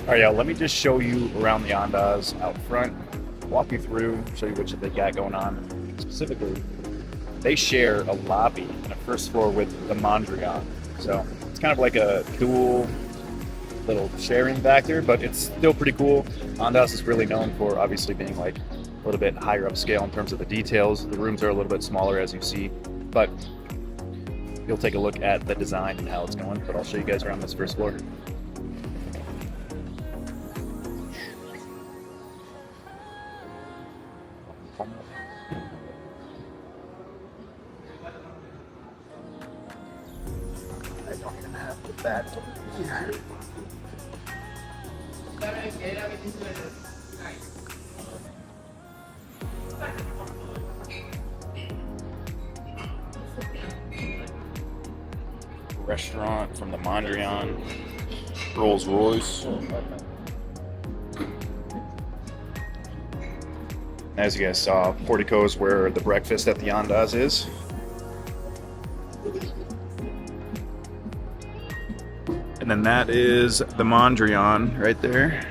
All right, yeah, let me just show you around the Andaz out front, walk you through, show you what they got going on. Specifically, they share a lobby and a first floor with the Mondrian. So it's kind of like a dual little sharing factor, but it's still pretty cool. Andaz is really known for obviously being like a little bit higher upscale in terms of the details. The rooms are a little bit smaller as you see, but you'll take a look at the design and how it's going, but I'll show you guys around this first floor. I don't even have the bat here. Restaurant from the Mondrian, Rolls Royce. As you guys saw, portico is where the breakfast at the Andaz is. And then that is the Mondrian right there.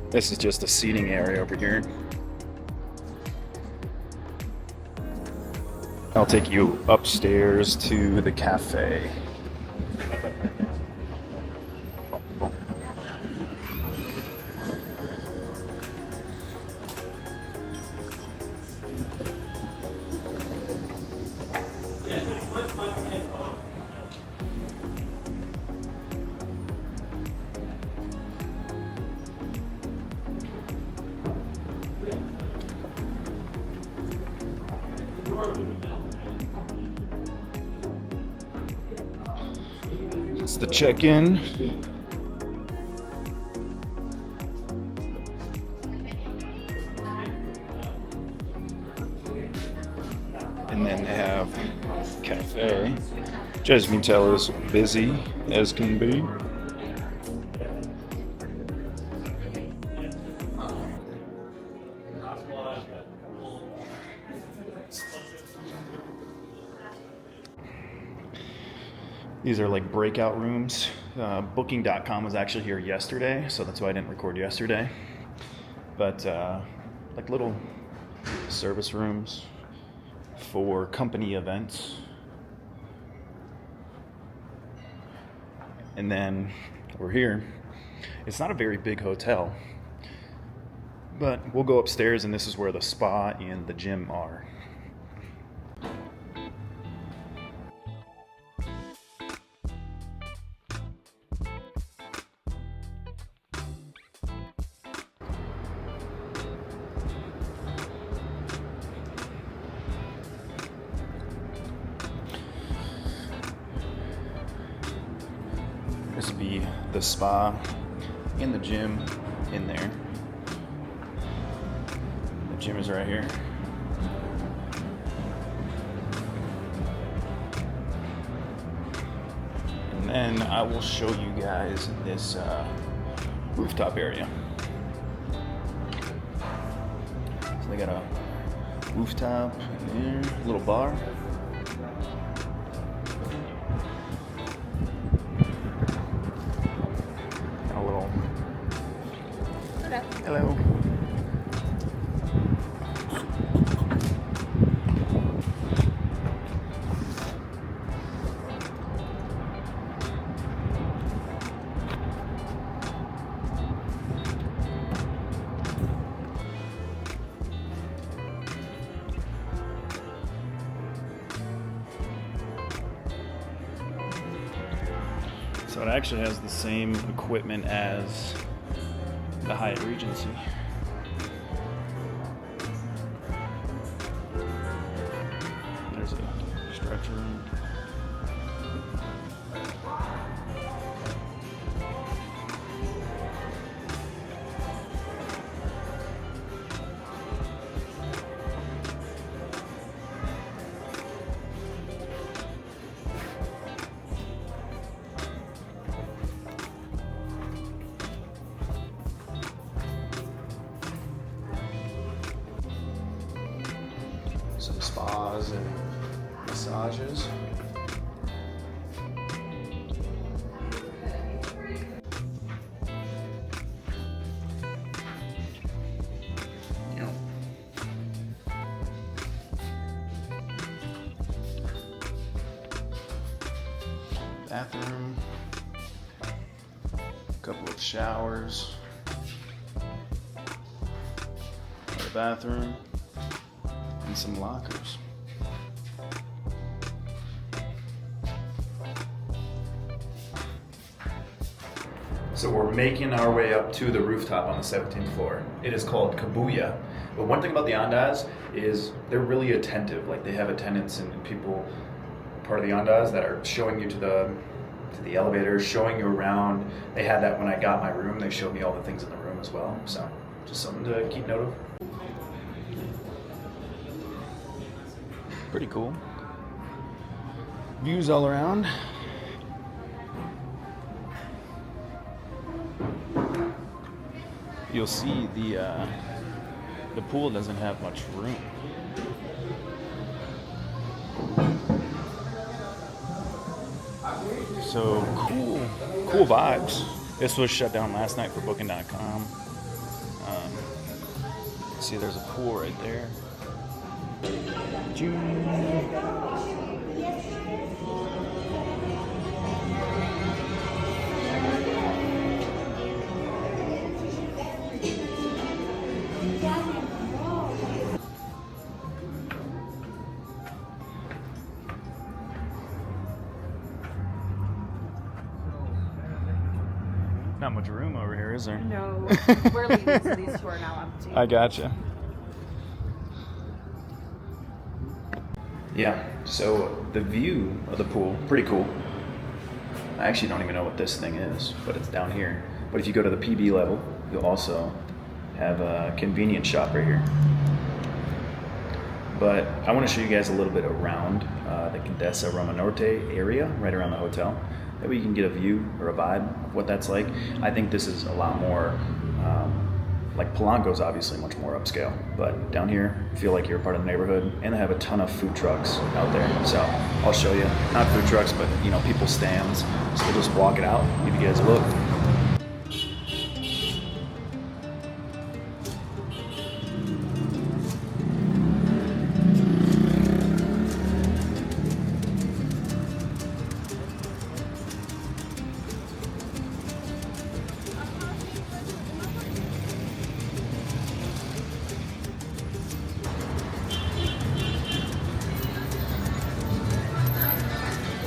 This is just a seating area over here. I'll take you upstairs to the cafe. It's the check-in. And then they have cafe, which as you can tell is busy as can be. These are like breakout rooms. Booking.com was actually here yesterday, so that's why I didn't record yesterday. But like little service rooms for company events. And then we're here. It's not a very big hotel, but we'll go upstairs and this is where the spa and the gym are. This would be the spa and the gym in there. The gym is right here. And then I will show you guys this rooftop area. So they got a rooftop in there, a little bar. Hello. So it actually has the same equipment as the Hyatt Regency. There's a stretch room. Some spas and massages. bathroom, a couple of showers, another bathroom, and some lockers. So we're making our way up to the rooftop on the 17th floor. It is called Kabuya. But one thing about the Andaz is they're really attentive. Like they have attendants and people part of the Andaz that are showing you to the elevator, showing you around. They had that when I got my room. They showed me all the things in the room as well. So just something to keep note of. Pretty cool. Views all around. You'll see the pool doesn't have much room. So cool vibes. This was shut down last night for Booking.com. See, there's a pool right there. Not much room over here, is there? No, we're leaving, so these two are now empty. I gotcha. Yeah, so the view of the pool, pretty cool. I actually don't even know what this thing is, but it's down here. But if you go to the PB level, you'll also have a convenience shop right here. But I want to show you guys a little bit around the Condesa Roma Norte area, right around the hotel. That way you can get a view or a vibe of what that's like. I think this is a lot more, like Polanco's obviously much more upscale, but down here, feel like you're a part of the neighborhood, and they have a ton of food trucks out there. So I'll show you, not food trucks, but you know, people stands. So we'll just walk it out, give you guys a look.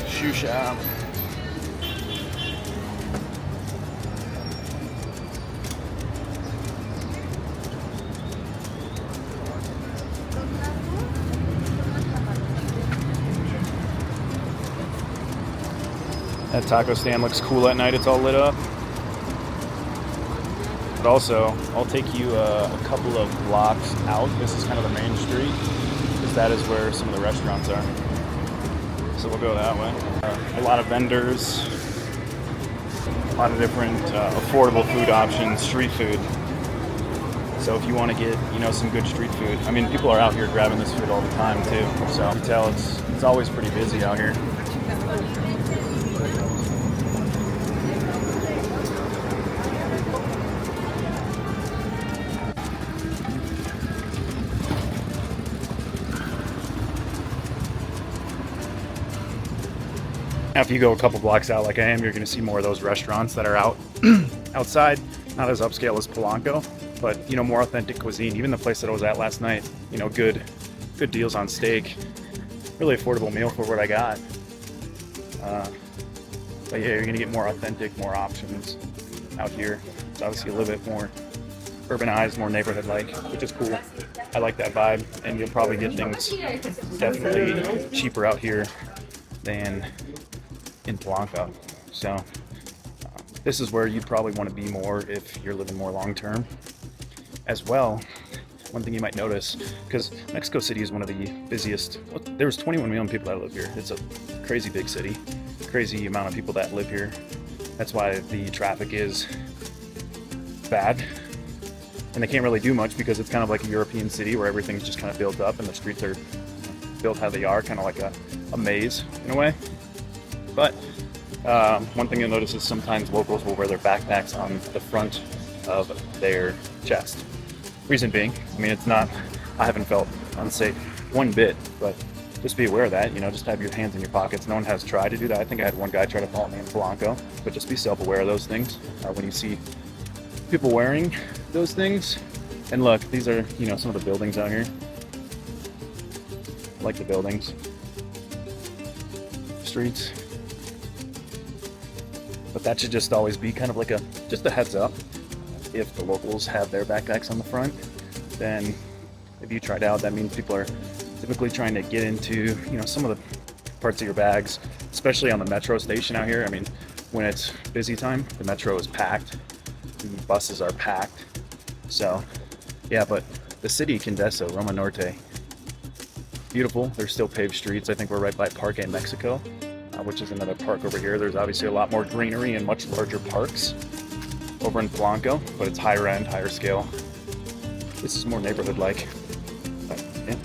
Shoe shop. That taco stand looks cool at night. It's all lit up. But also, I'll take you a couple of blocks out. This is kind of the main street, because that is where some of the restaurants are. So we'll go that way. A lot of vendors, a lot of different affordable food options, street food. So if you want to get, you know, some good street food, I mean, people are out here grabbing this food all the time too. So you can tell it's always pretty busy out here. Now, if you go a couple blocks out like I am, you're going to see more of those restaurants that are out outside. Not as upscale as Polanco, but you know, more authentic cuisine. Even the place that I was at last night, you know, good deals on steak. Really affordable meal for what I got. But yeah, you're going to get more authentic, more options out here. It's obviously a little bit more urbanized, more neighborhood-like, which is cool. I like that vibe, and you'll probably get things definitely cheaper out here than in Polanco. So this is where you'd probably want to be more if you're living more long-term. As well, one thing you might notice, because Mexico City is one of the busiest, there's 21 million people that live here. It's a crazy big city, crazy amount of people that live here. That's why the traffic is bad. And they can't really do much because it's kind of like a European city where everything's just kind of built up and the streets are built how they are, kind of like a maze in a way. But one thing you'll notice is sometimes locals will wear their backpacks on the front of their chest. Reason being, I mean, it's not, I haven't felt unsafe one bit, but just be aware of that, you know, just have your hands in your pockets. No one has tried to do that. I think I had one guy try to follow me in Polanco, but just be self-aware of those things when you see people wearing those things. And look, these are, you know, some of the buildings out here. I like the buildings. Streets. But that should just always be kind of like just a heads up. If the locals have their backpacks on the front, then if you tried out, that means people are typically trying to get into, you know, some of the parts of your bags, especially on the metro station out here. I mean, when it's busy time, the metro is packed, the buses are packed. So yeah, but the city, Condesa Roma Norte, beautiful. There's still paved streets. I think we're right by Parque Mexico, which is another park over here. There's obviously a lot more greenery and much larger parks over in Polanco, but it's higher end, higher scale. This is more neighborhood-like. Yeah.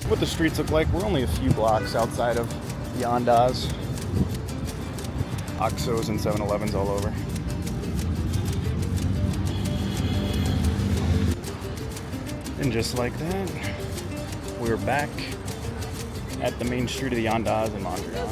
What the streets look like. We're only a few blocks outside of the Andaz. Oxos and 7-Elevens all over. And just like that, we're back at the main street of the Andaz in Montreal.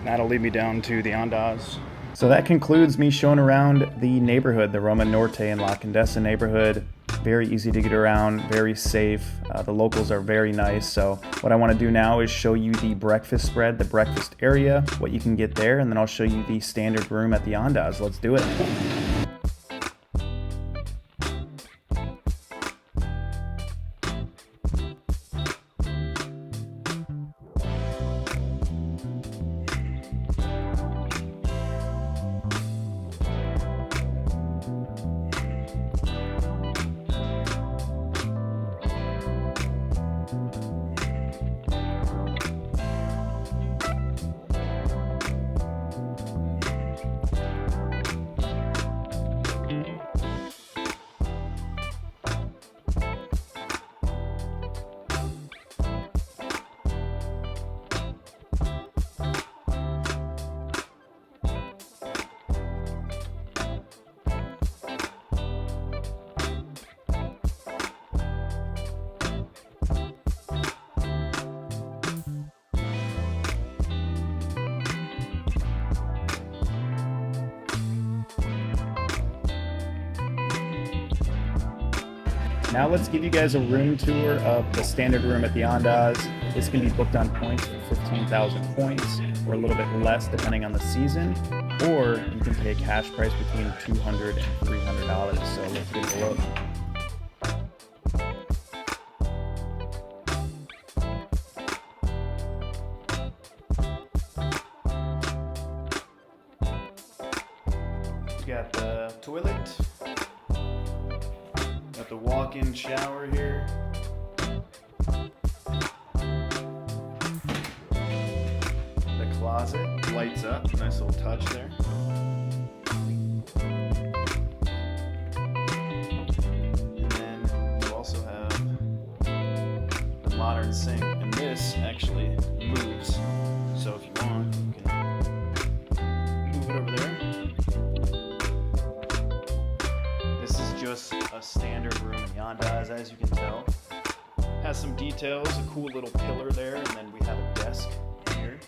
That'll lead me down to the Andaz. So that concludes me showing around the neighborhood, the Roma Norte and La Condesa neighborhood. Very easy to get around, very safe. The locals are very nice. So what I want to do now is show you the breakfast spread, the breakfast area, what you can get there, and then I'll show you the standard room at the Andaz. Let's do it. Now let's give you guys a room tour of the standard room at the Andaz. This can be booked on points for 15,000 points, or a little bit less depending on the season, or you can pay a cash price between $200 and $300. So let's give it a look. You got the toilet. Got the walk-in shower here. The closet lights up, nice little touch there. And then you also have the modern sink, and this actually moves. So if you want, you can move it over there. This is just a standard room in the Andaz, as you can tell. Has some details, a cool little pillar there, and then we have a desk here.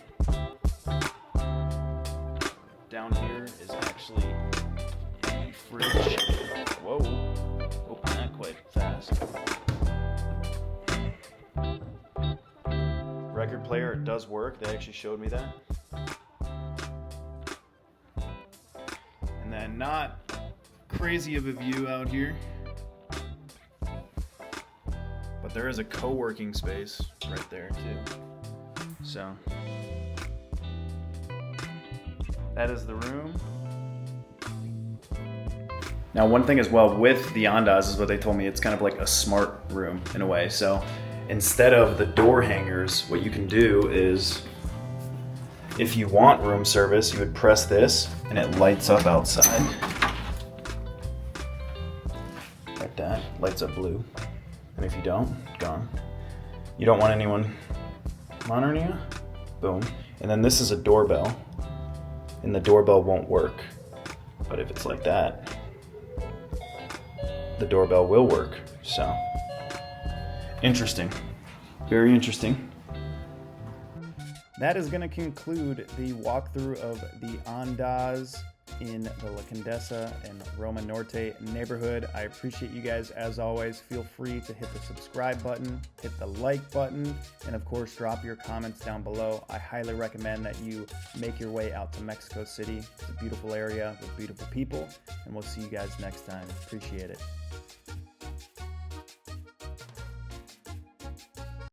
Down here is actually a fridge. Whoa, open that quite fast. Record player, it does work. They actually showed me that. And then not crazy of a view out here, but there is a co-working space right there too. So that is the room. Now one thing as well with the Andaz is what they told me, it's kind of like a smart room in a way. So instead of the door hangers, what you can do is If you want room service, you would press this and it lights up outside. Like that, lights up blue. And if you don't, gone. You don't want anyone monitoring you? Boom. And then this is a doorbell, and the doorbell won't work. But if it's like that, the doorbell will work. So, interesting. Very interesting. That is going to conclude the walkthrough of the Andaz in the La Condesa and Roma Norte neighborhood. I appreciate you guys as always. Feel free to hit the subscribe button, hit the like button, and of course drop your comments down below. I highly recommend that you make your way out to Mexico City. It's a beautiful area with beautiful people, and we'll see you guys next time. Appreciate it.